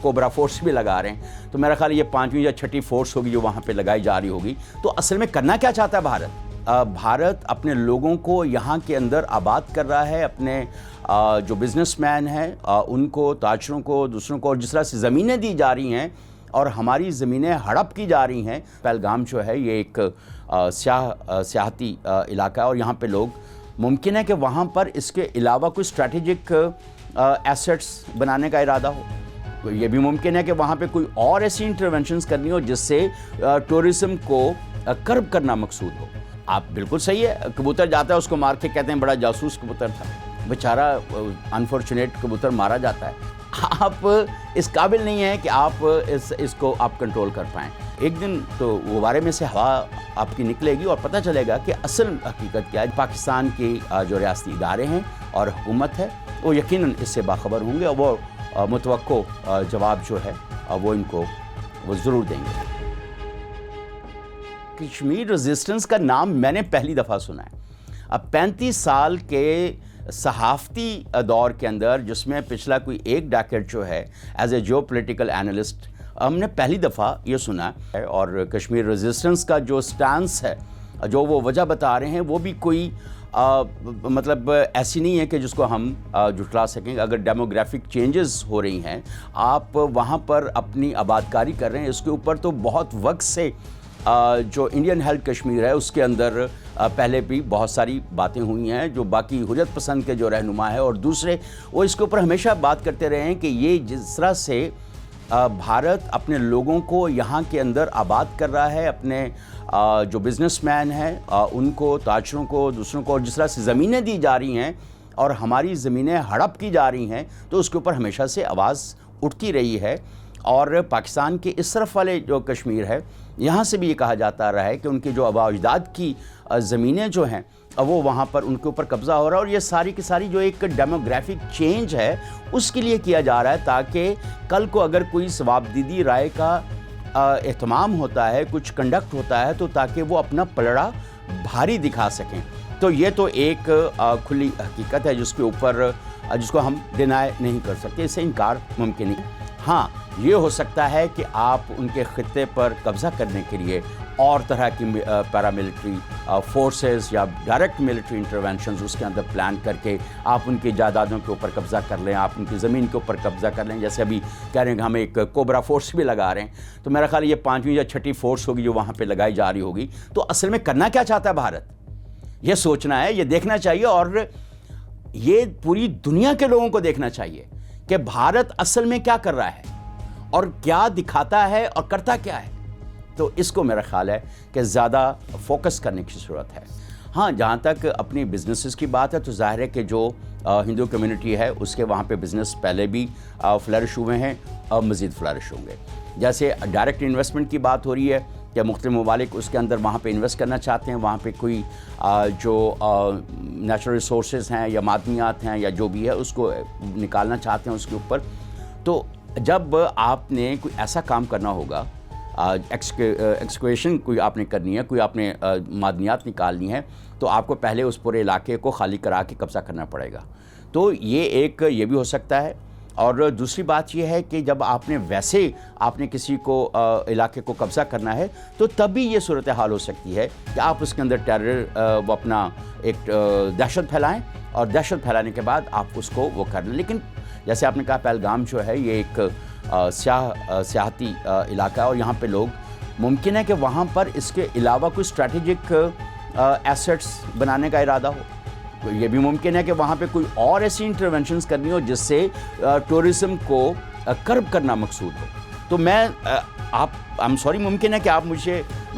Cobra force بھی لگا رہے ہیں، تو میرا خیال یہ 5ویں یا 6ٹھی فورس ہوگی جو وہاں پہ لگائی جا رہی ہوگی۔ تو اصل میں کرنا کیا چاہتا ہے بھارت اپنے لوگوں کو یہاں کے اندر آباد کر رہا ہے، اپنے جو بزنس مین ہیں ان کو، تاجروں کو، دوسروں کو، اور جس طرح سے زمینیں دی جا رہی ہیں اور ہماری زمینیں ہڑپ کی جا رہی ہیں۔ پہلگام جو ہے یہ ایک سیاحتی علاقہ ہے، اور یہاں پہ لوگ ممکن ہے کہ وہاں پر اس کے علاوہ کوئی اسٹریٹجک ایسٹس بنانے کا ارادہ ہو۔ یہ بھی ممکن ہے کہ وہاں پہ کوئی اور ایسی انٹرونشنز کرنی ہو جس سے ٹورزم کو کرب کرنا مقصود ہو۔ آپ بالکل صحیح ہے، کبوتر جاتا ہے اس کو مار کے کہتے ہیں بڑا جاسوس کبوتر تھا، بیچارہ انفارچونیٹ کبوتر مارا جاتا ہے۔ آپ اس قابل نہیں ہیں کہ آپ اس کو آپ کنٹرول کر پائیں۔ ایک دن تو غبارے میں سے ہوا آپ کی نکلے گی اور پتہ چلے گا کہ اصل حقیقت کیا ہے۔ پاکستان کی جو ریاستی ادارے ہیں اور حکومت ہے وہ یقیناً اس سے باخبر ہوں گے، اور وہ متوقع جواب جو ہے وہ ان کو وہ ضرور دیں گے۔ کشمیر ریزسٹنس کا نام میں نے پہلی دفعہ سنا ہے۔ اب 35 سال کے صحافتی دور کے اندر، جس میں پچھلا کوئی ایک ڈیکیڈ جو ہے as a geopolitical analyst, ہم نے پہلی دفعہ یہ سنا ہے۔ اور کشمیر ریزسٹنس کا جو سٹانس ہے، جو وہ وجہ بتا رہے ہیں، وہ بھی کوئی مطلب ایسی نہیں ہے کہ جس کو ہم جھٹلا سکیں۔ اگر ڈیموگرافک چینجز ہو رہی ہیں، آپ وہاں پر اپنی آباد کاری کر رہے ہیں، اس کے اوپر تو بہت وقت سے جو انڈین ہیلڈ کشمیر ہے اس کے اندر پہلے بھی بہت ساری باتیں ہوئی ہیں۔ جو باقی حریت پسند کے جو رہنما ہے اور دوسرے، وہ اس کے اوپر ہمیشہ بات کرتے رہے ہیں کہ یہ جس طرح سے بھارت اپنے لوگوں کو یہاں کے اندر آباد کر رہا ہے، اپنے جو بزنس مین ہیں ان کو، تاجروں کو، دوسروں کو، اور جس طرح سے زمینیں دی جا رہی ہیں اور ہماری زمینیں ہڑپ کی جا رہی ہیں، تو اس کے اوپر ہمیشہ سے آواز اٹھتی رہی ہے۔ اور پاکستان کے اس طرف والے جو کشمیر ہے، یہاں سے بھی یہ کہا جاتا رہا ہے کہ ان کے جو آباء و اجداد کی زمینیں جو ہیں وہ وہاں پر ان کے اوپر قبضہ ہو رہا ہے، اور یہ ساری کی ساری جو ایک ڈیموگرافک چینج ہے اس کے لیے کیا جا رہا ہے، تاکہ کل کو اگر کوئی ثوابدیدی رائے کا اہتمام ہوتا ہے، کچھ کنڈکٹ ہوتا ہے، تو تاکہ وہ اپنا پلڑا بھاری دکھا سکیں۔ تو یہ تو ایک کھلی حقیقت ہے جس کے اوپر جس کو ہم ڈینائی نہیں کر سکتے، اس سے انکار ممکن نہیں۔ ہاں، یہ ہو سکتا ہے کہ آپ ان کے خطے پر قبضہ کرنے کے لیے اور طرح کی پیراملٹری فورسز یا ڈائریکٹ ملٹری انٹرونشنز اس کے اندر پلان کر کے آپ ان کی جائیدادوں کے اوپر قبضہ کر لیں، آپ ان کی زمین کے اوپر قبضہ کر لیں۔ جیسے ابھی کہہ رہے ہیں کہ ہم ایک کوبرا فورس بھی لگا رہے ہیں، تو میرا خیال یہ 5ویں یا 6ٹھی فورس ہوگی جو وہاں پہ لگائی جا رہی ہوگی۔ تو اصل میں کرنا کیا چاہتا ہے بھارت؟ یہ سوچنا ہے، یہ دیکھنا چاہیے، اور یہ پوری دنیا کے لوگوں کو دیکھنا چاہیے کہ بھارت اصل میں کیا کر رہا ہے اور کیا دکھاتا ہے اور کرتا کیا ہے۔ تو اس کو میرا خیال ہے کہ زیادہ فوکس کرنے کی ضرورت ہے۔ ہاں، جہاں تک اپنی بزنسز کی بات ہے تو ظاہر ہے کہ جو ہندو کمیونٹی ہے اس کے وہاں پہ بزنس پہلے بھی فلرش ہوئے ہیں اور مزید فلرش ہوں گے۔ جیسے ڈائریکٹ انویسٹمنٹ کی بات ہو رہی ہے کہ مختلف ممالک اس کے اندر وہاں پہ انویسٹ کرنا چاہتے ہیں، وہاں پہ کوئی جو نیچرل ریسورسز ہیں یا معدنیات ہیں یا جو بھی ہے اس کو نکالنا چاہتے ہیں اس کے اوپر۔ تو جب آپ نے کوئی ایسا کام کرنا ہوگا، ایکسکویشن کوئی آپ نے کرنی ہے، کوئی آپ نے معدنیات نکالنی ہے، تو آپ کو پہلے اس پورے علاقے کو خالی کرا کے قبضہ کرنا پڑے گا۔ تو یہ بھی ہو سکتا ہے۔ اور دوسری بات یہ ہے کہ جب آپ نے ویسے آپ نے کسی کو علاقے کو قبضہ کرنا ہے تو تب بھی یہ صورتحال ہو سکتی ہے کہ آپ اس کے اندر ٹیرر وہ اپنا ایک دہشت پھیلائیں، اور دہشت پھیلانے کے بعد آپ اس کو وہ کر لیں۔ لیکن جیسے آپ نے کہا پہلگام جو ہے یہ ایک سیاحتی علاقہ ہے، اور یہاں پہ لوگ ممکن ہے کہ وہاں پر اس کے علاوہ کوئی اسٹریٹجک ایسٹس بنانے کا ارادہ ہو۔ یہ بھی ممکن ہے کہ وہاں پہ کوئی اور ایسی انٹرونشنز کرنی ہو جس سے ٹورزم کو کرب کرنا مقصود ہو۔ تو ممکن ہے کہ آپ مجھ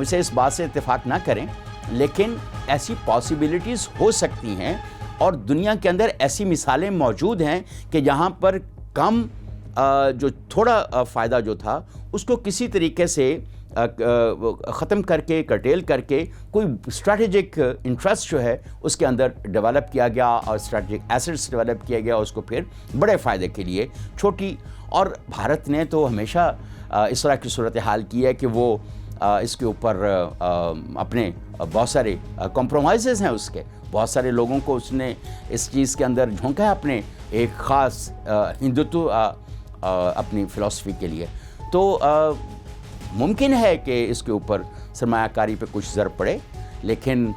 سے اس بات سے اتفاق نہ کریں، لیکن ایسی پاسبلٹیز ہو سکتی ہیں، اور دنیا کے اندر ایسی مثالیں موجود ہیں کہ جہاں پر کم جو تھوڑا فائدہ جو تھا اس کو کسی طریقے سے ختم کر کے، کرٹیل کر کے، کوئی اسٹریٹجک انٹرسٹ جو ہے اس کے اندر ڈیولپ کیا گیا، اور اسٹریٹجک ایسٹس ڈیولپ کیا گیا، اس کو پھر بڑے فائدے کے لیے چھوٹی۔ اور بھارت نے تو ہمیشہ اس طرح کی صورتحال کی ہے کہ وہ اس کے اوپر اپنے بہت سارے کمپرومائزز ہیں، اس کے بہت سارے لوگوں کو اس نے اس چیز کے اندر جھونکا ہے، اپنے ایک خاص ہندوتو اپنی فلسفی کے لیے. تو ممکن ہے کہ اس کے اوپر سرمایہ کاری پہ کچھ ضرب پڑے، لیکن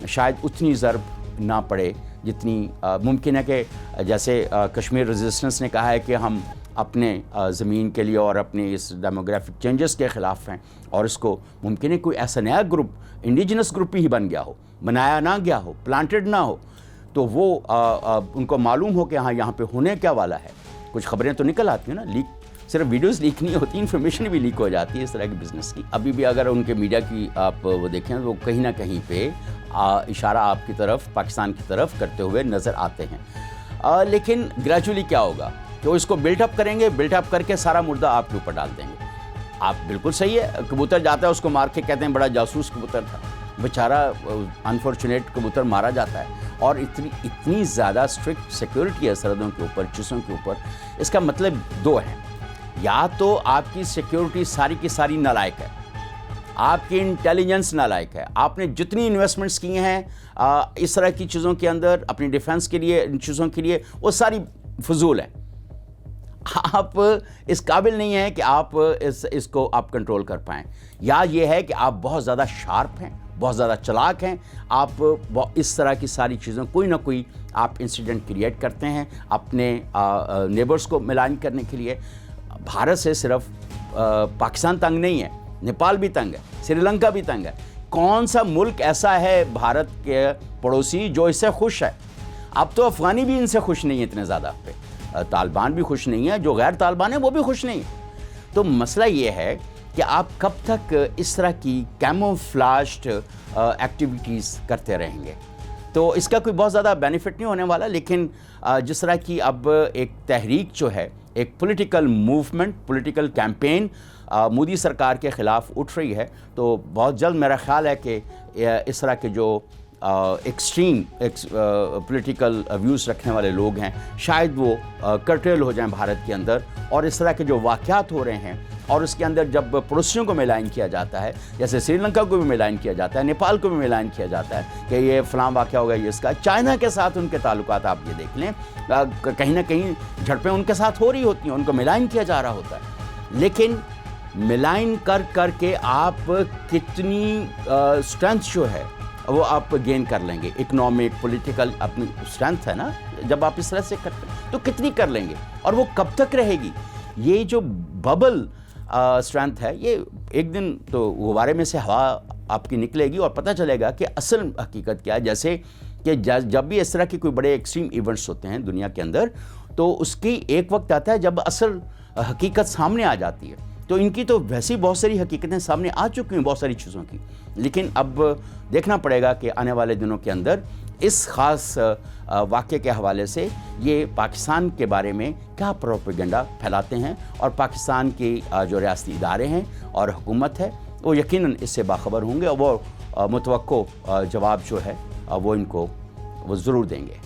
شاید اتنی ضرب نہ پڑے جتنی ممکن ہے کہ جیسے کشمیر ریزسٹنس نے کہا ہے کہ ہم اپنے زمین کے لیے اور اپنے اس ڈیموگرافک چینجز کے خلاف ہیں، اور اس کو ممکن ہے کوئی ایسا نیا گروپ، انڈیجنس گروپ ہی بن گیا ہو، بنایا نہ گیا ہو، پلانٹڈ نہ ہو، تو وہ ان کو معلوم ہو کہ ہاں یہاں پہ ہونے کیا والا ہے. کچھ خبریں تو نکل آتی ہیں نا، لیک صرف ویڈیوز لیک نہیں ہوتی، انفارمیشن بھی لیک ہو جاتی ہے اس طرح کی بزنس کی. ابھی بھی اگر ان کے میڈیا کی آپ وہ دیکھیں تو کہیں نہ کہیں پہ اشارہ آپ کی طرف، پاکستان کی طرف کرتے ہوئے نظر آتے ہیں. لیکن گریجولی کیا ہوگا کہ وہ اس کو بلٹ اپ کریں گے، بلٹ اپ کر کے سارا مردہ آپ کے اوپر ڈال دیں گے. آپ بالکل صحیح ہے، کبوتر جاتا ہے اس کو مار کے کہتے ہیں بڑا جاسوس کبوتر تھا، بیچارہ انفارچونیٹ کبوتر مارا جاتا ہے. اور اتنی زیادہ اسٹرکٹ سیکیورٹی ہے سرحدوں کے اوپر، چیزوں کے اوپر. اس کا مطلب دو ہیں، یا تو آپ کی سیکیورٹی ساری کی ساری نالائق ہے، آپ کی انٹیلیجنس نالائق ہے، آپ نے جتنی انویسٹمنٹس کی ہیں اس طرح کی چیزوں کے اندر اپنی ڈیفنس کے لیے، ان چیزوں کے لیے، وہ ساری فضول ہیں. آپ اس قابل نہیں ہیں کہ آپ اس کو آپ کنٹرول کر پائیں. یا یہ ہے کہ آپ بہت زیادہ شارپ ہیں، بہت زیادہ چلاک ہیں، آپ اس طرح کی ساری چیزوں کوئی نہ کوئی آپ انسیڈنٹ کریٹ کرتے ہیں اپنے نیبرز کو ملائن کرنے کے لیے. بھارت سے صرف پاکستان تنگ نہیں ہے، نیپال بھی تنگ ہے، سری لنکا بھی تنگ ہے. کون سا ملک ایسا ہے بھارت کے پڑوسی جو اس سے خوش ہے؟ اب تو افغانی بھی ان سے خوش نہیں ہے اتنے زیادہ پہ، طالبان بھی خوش نہیں ہے، جو غیر طالبان ہیں وہ بھی خوش نہیں ہیں. تو مسئلہ یہ ہے کہ آپ کب تک اس طرح کی کیموفلاجڈ ایکٹیویٹیز کرتے رہیں گے. تو اس کا کوئی بہت زیادہ بینیفٹ نہیں ہونے والا. لیکن جس طرح کی اب ایک تحریک جو ہے، ایک political movement, political campaign Modi سرکار کے خلاف اٹھ رہی ہے، تو بہت جلد میرا خیال ہے کہ اس طرح کے جو ایکسٹریم پولیٹیکل ویوز رکھنے والے لوگ ہیں شاید وہ کرٹیل ہو جائیں بھارت کے اندر. اور اس طرح کے جو واقعات ہو رہے ہیں، اور اس کے اندر جب پڑوسیوں کو ملائن کیا جاتا ہے، جیسے سری لنکا کو بھی ملائن کیا جاتا ہے، نیپال کو بھی ملائن کیا جاتا ہے کہ یہ فلاں واقعہ ہوگا، یہ اس کا. چائنا کے ساتھ ان کے تعلقات آپ یہ دیکھ لیں، کہیں نہ کہیں جھڑپیں ان کے ساتھ ہو رہی ہوتی ہیں، ان کو ملائن کیا جا رہا ہوتا ہے. لیکن ملائن کر کے آپ کتنی اسٹرینتھ جو ہے وہ آپ گین کر لیں گے. اکنامک، پولیٹیکل اپنی اسٹرینتھ ہے نا، جب آپ اس طرح سے کرتے ہیں تو کتنی کر لیں گے، اور وہ کب تک رہے گی؟ یہ جو ببل اسٹرینتھ ہے، یہ ایک دن تو غبارے میں سے ہوا آپ کی نکلے گی اور پتہ چلے گا کہ اصل حقیقت کیا ہے. جیسے کہ جب بھی اس طرح کے کوئی بڑے ایکسٹریم ایونٹس ہوتے ہیں دنیا کے اندر، تو اس کی ایک وقت آتا ہے جب اصل حقیقت سامنے آ جاتی ہے. تو ان کی تو ویسی بہت ساری حقیقتیں سامنے آ چکی ہیں بہت ساری چیزوں کی. لیکن اب دیکھنا پڑے گا کہ آنے والے دنوں کے اندر اس خاص واقعے کے حوالے سے یہ پاکستان کے بارے میں کیا پروپیگنڈا پھیلاتے ہیں، اور پاکستان کی جو ریاستی ادارے ہیں اور حکومت ہے وہ یقیناً اس سے باخبر ہوں گے، اور وہ متوقع جواب جو ہے وہ ان کو وہ ضرور دیں گے.